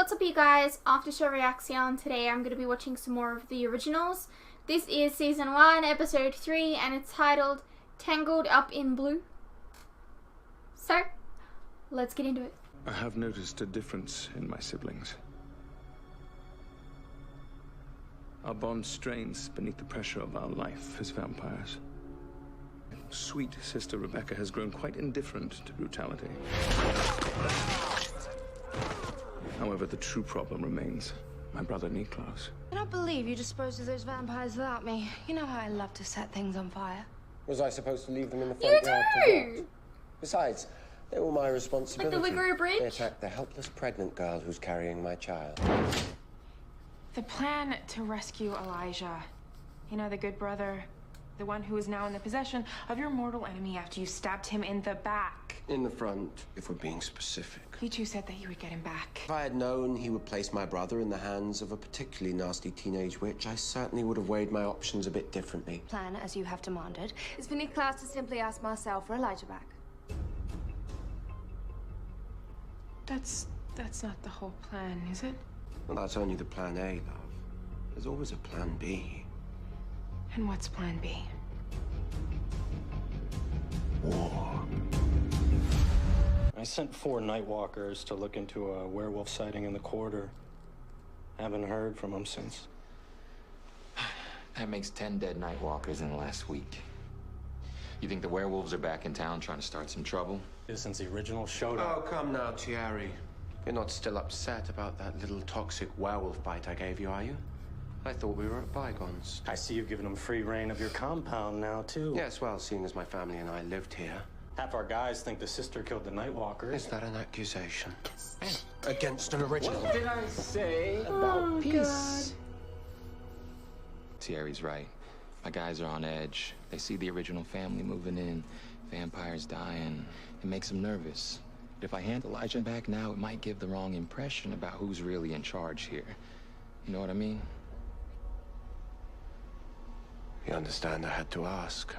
what's up you guys? After show reaction. Today I'm going to be watching some more of the originals. This is season 1 episode 3 and it's titled Tangled Up in Blue. So let's get into it. I have noticed a difference in my siblings. Our bond strains beneath the pressure of our life as vampires. Sweet sister Rebecca has grown quite indifferent to brutality. However, the true problem remains my brother Klaus. I don't believe you disposed of those vampires without me. You know how I love to set things on fire. Was I supposed to leave them in the front yard to rot? Besides, they were my responsibility. Like the Wiggery Bridge? They attacked the helpless pregnant girl who's carrying my child. The plan to rescue Elijah, you know, the good brother, the one who is now in the possession of your mortal enemy after you stabbed him in the back. In the front, if we're being specific. You two said that you would get him back. If I had known he would place my brother in the hands of a particularly nasty teenage witch, I certainly would have weighed my options a bit differently. Plan, as you have demanded, is for Klaus to simply ask Marcel for Elijah back. That's not the whole plan, is it? Well, that's only the plan A, love. There's always a plan B. And what's plan B? War. I sent 4 Nightwalkers to look into a werewolf sighting in the quarter. Haven't heard from them since. That makes 10 dead Nightwalkers in the last week. You think the werewolves are back in town trying to start some trouble? Since the original showdown. Oh, come now, Thierry. You're not still upset about that little toxic werewolf bite I gave you, are you? I thought we were at bygones. I see you've given them free reign of your compound now, too. Yes, well, seeing as my family and I lived here. Half our guys think the sister killed the Nightwalkers. Is that an accusation? Against an original? What did I say about peace? Thierry's right. My guys are on edge. They see the original family moving in, vampires dying. It makes them nervous. But if I hand Elijah back now, it might give the wrong impression about who's really in charge here. You know what I mean? You understand I had to ask.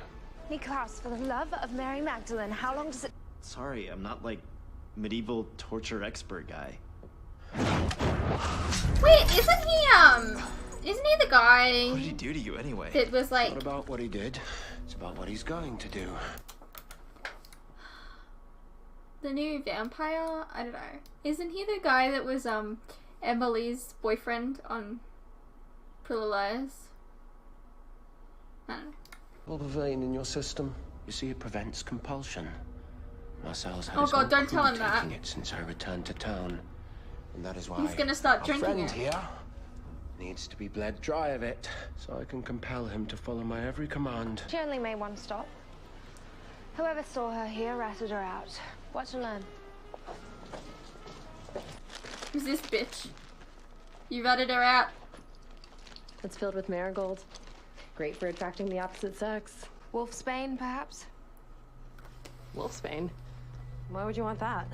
Klaus, for the love of Mary Magdalene, how long does it... Sorry, I'm not like medieval torture expert guy. Wait, isn't he the guy What did he do to you anyway? that was like... It's not about what he did. It's about what he's going to do. the new vampire? I don't know. Isn't he the guy that was Emily's boyfriend on Pretty Little Liars? I don't know. Well, the vein in your system. You see, it prevents compulsion. Marcel's had Oh his God, whole don't crew tell him that. taking it since I returned to town. And that is why He's gonna start our drinking friend it. here needs to be bled dry of it, so I can compel him to follow my every command. She only made one stop. Whoever saw her here ratted her out. Watch and learn. Who's this bitch? You ratted her out. It's filled with marigold. Great for attracting the opposite sex. Wolfsbane, perhaps? Wolfsbane? Why would you want that?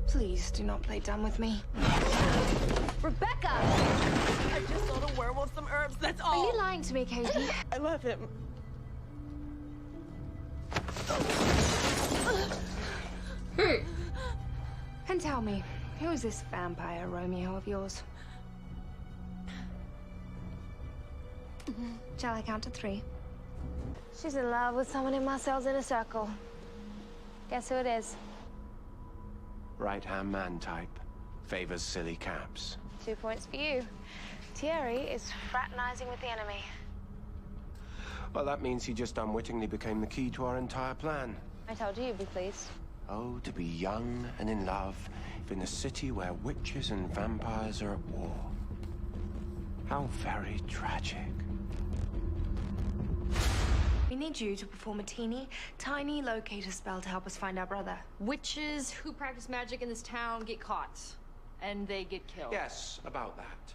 Please do not play dumb with me. Rebecca! I just sold a werewolf some herbs, that's Are all! you lying to me, Katie? I love him. Who? And tell me, who is this vampire Romeo of yours? Shall I count to 3? She's in love with someone in Marcel's inner circle. Guess who it is? Right-hand man type. Favors silly caps. 2 points for you. Thierry is fraternizing with the enemy. Well, that means he just unwittingly became the key to our entire plan. I told you you'd be pleased. Oh, to be young and in love in a city where witches and vampires are at war. How very tragic. We need you to perform a tiny locator spell to help us find our brother. Witches who practice magic in this town get caught. And they get killed. Yes, about that.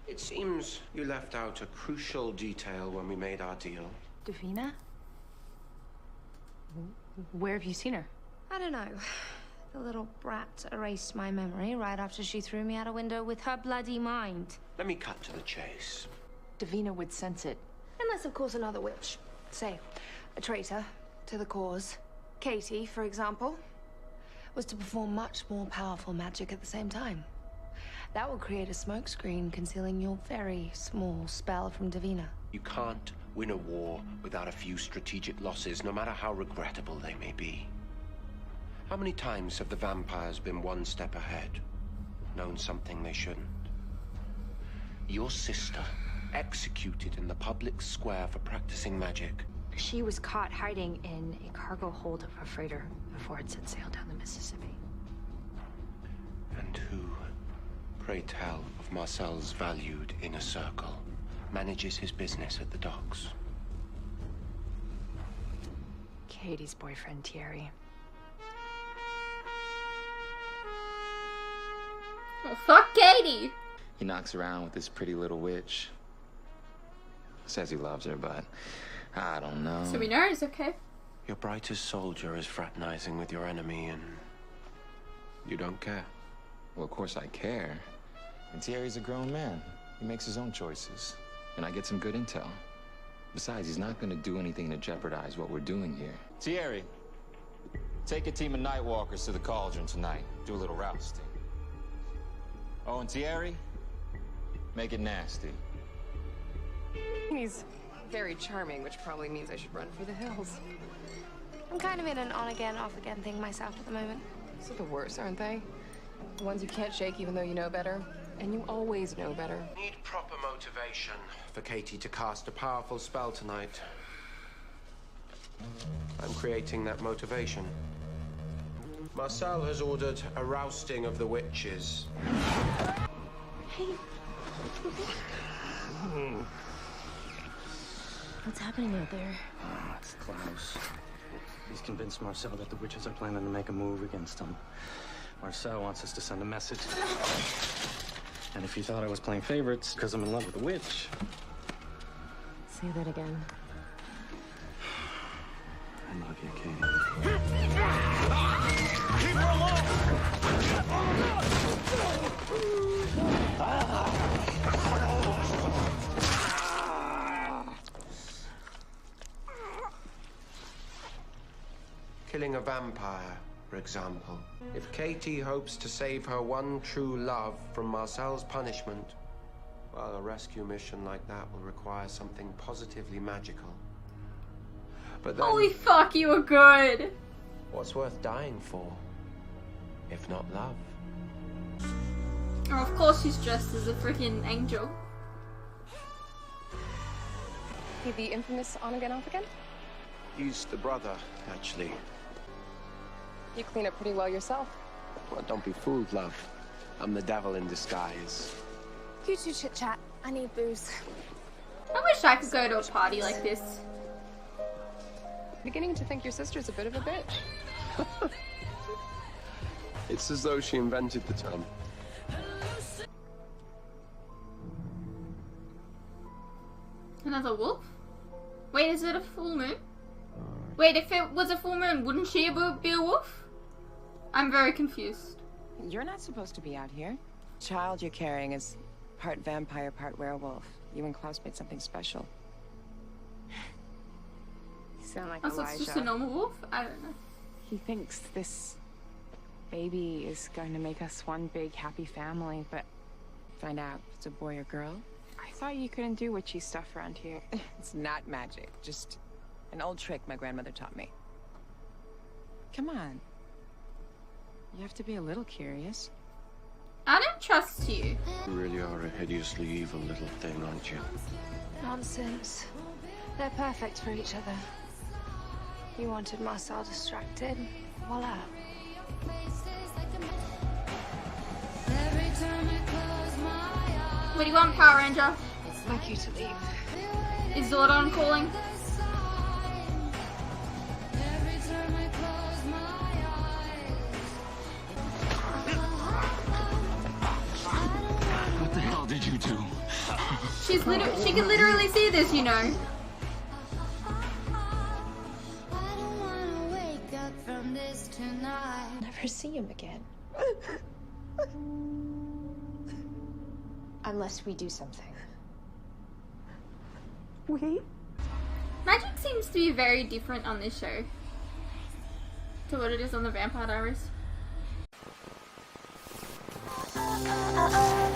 It seems you left out a crucial detail when we made our deal. Davina? Where have you seen her? I don't know. The little brat erased my memory right after she threw me out a window with her bloody mind. Let me cut to the chase. Davina would sense it. Unless, of course, another witch. Say, a traitor to the cause. Katie, for example. was to perform much more powerful magic at the same time. That will create a smokescreen concealing your very small spell from Davina. You can't win a war without a few strategic losses, no matter how regrettable they may be. How many times have the vampires been one step ahead, known something they shouldn't? Your sister, executed in the public square for practicing magic. She was caught hiding in a cargo hold of a freighter before it set sail down the Mississippi. And who, pray tell, of Marcel's valued inner circle, manages his business at the docks? Katie's boyfriend, Thierry. Well, fuck Katie! He knocks around with this pretty little witch. Says he loves her, but I don't know. So he knows, okay. Your brightest soldier is fraternizing with your enemy and you don't care. Well, of course I care. And Thierry's a grown man. He makes his own choices. And I get some good intel. Besides, he's not gonna do anything to jeopardize what we're doing here. Thierry, take a team of Nightwalkers to the Cauldron tonight. Do a little rousting. Oh, and Thierry, make it nasty. He's very charming, which probably means I should run for the hills. I'm kind of in an on-again, off-again thing myself at the moment. Those are the worst, aren't they? The ones you can't shake even though you know better. And you always know better. Need proper motivation for Katie to cast a powerful spell tonight. I'm creating that motivation. Marcel has ordered a rousting of the witches. Hey. What's happening out there? It's Klaus. He's convinced Marcel that the witches are planning to make a move against him. Marcel wants us to send a message. And if you thought I was playing favorites because I'm in love with a witch... Say that again. I love you, Katie. Keep her Killing a vampire, for example. If Katie hopes to save her one true love from Marcel's punishment, well, a rescue mission like that will require something positively magical. But then, Holy fuck, you were good! what's worth dying for, if not love? Oh, of course she's dressed as a freaking angel. He the infamous on-again, off-again? He's the brother, actually. You clean up pretty well yourself. Well, don't be fooled, love. I'm the devil in disguise. You two chit-chat. I need booze. I wish I could go to a party like this. Beginning to think your sister's a bit of a bitch. It's as though she invented the term. Another wolf? Wait, is it a full moon? Wait, if it was a full moon, wouldn't she be a wolf? I'm very confused. You're not supposed to be out here. Child you're carrying is part vampire, part werewolf. You and Klaus made something special. You sound like Also, it's just a normal wolf? I don't know. He thinks this baby is going to make us one big happy family, but find out if it's a boy or girl. I thought you couldn't do witchy stuff around here. It's not magic, just an old trick my grandmother taught me. Come on. You have to be a little curious. I don't trust you. You really are a hideously evil little thing, aren't you? Nonsense. They're perfect for each other. You wanted Marcel distracted. Voila. What do you want, Power Ranger? I'd like you to leave. Is Zordon calling? What the hell did you do? She can literally see this, you know. Never see him again. Unless we do something. Magic seems to be very different on this show to what it is on the Vampire Diaries. oh, oh.